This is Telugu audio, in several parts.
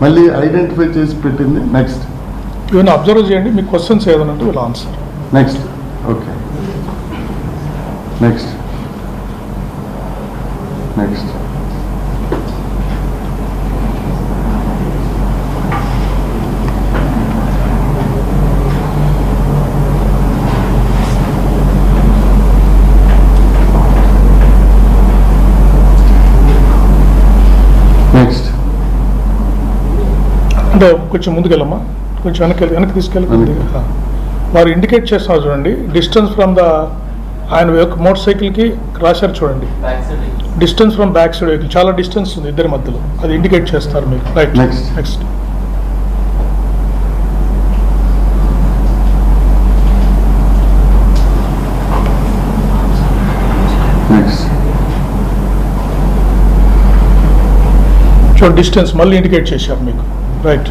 మళ్ళీ ఐడెంటిఫై చేసి పెట్టింది. నెక్స్ట్ ఇవన్నీ అబ్జర్వ్ చేయండి, మీకు క్వశ్చన్స్ ఏదైనా will answer. Next okay next next next అంటే కొంచెం ముందుకెళ్ళమ్మా, కొంచెం వెనక్కి తీసుకెళ్ళి వారు ఇండికేట్ చేస్తున్నారు చూడండి. డిస్టెన్స్ ఫ్రమ్ ద ఆయన మోటార్ సైకిల్కి రాశారు చూడండి, distance from back side vehicle, చాలా డిస్టెన్స్ ఉంది ఇద్దరి మధ్యలో, అది ఇండికేట్ చేస్తారు మీకు. రైట్, నెక్స్ట్ నెక్స్ట్ నెక్స్ట్ చూడండి, డిస్టెన్స్ మళ్ళీ ఇండికేట్ చేశారు మీకు. రైట్,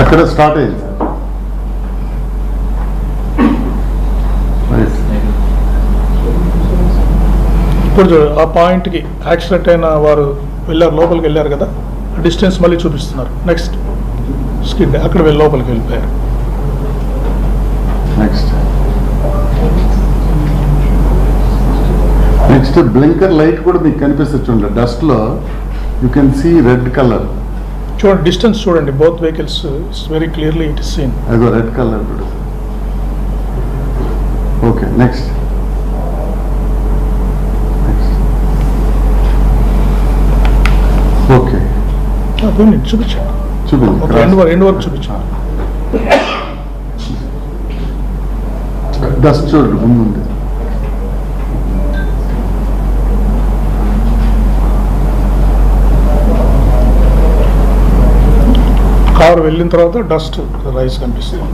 అక్కడ స్టార్ట్ అయింది. ఇప్పుడు ఆ పాయింట్కి యాక్సిడెంట్ అయిన వారు వెళ్ళారు, లోపలికి వెళ్ళారు కదా, డిస్టెన్స్ మళ్ళీ చూపిస్తున్నారు. నెక్స్ట్ స్కిడ్ అక్కడ వెళ్ళి లోపలికి వెళ్ళిపోయారు. నెక్స్ట్ నెక్స్ట్ బ్లింకర్ లైట్ కూడా మీకు కనిపిస్తుంది చూడండి, డస్ట్ లో you can see red colour. చూడండి డిస్టెన్స్ చూడండి, both vehicles it's very clearly it is seen. అదో రెడ్ కలర్ కూడా. ఓకే నెక్స్ట్ ఓకే చూపించండి, చూపించండి, ఎండ్ వరకు చూపించండి. డస్ట్ చూడండి ముందు. కారు వెళ్ళిన తర్వాత డస్ట్ రైస్ కనిపిస్తుంది.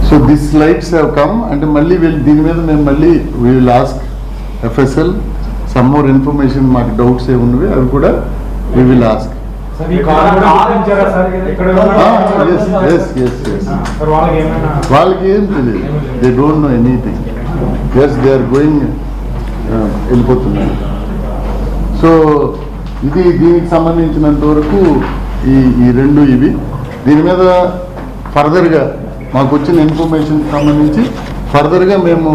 So this lights have come అంటే మళ్ళీ దీని మీద మేము మళ్ళీ we will ask FSL some more information, మాకు డౌట్స్ ఏమున్నవి అవి కూడా వీ విల్ ఆస్క్. వాళ్ళకి ఏం తెలియదు, they don't know anything. Yes they are going, వెళ్ళిపోతున్నారు. సో ఇది దీనికి సంబంధించినంత వరకు ఈ రెండు ఇవి. దీని మీద ఫర్దర్గా మాకు వచ్చిన ఇన్ఫర్మేషన్ సంబంధించి ఫర్దర్గా మేము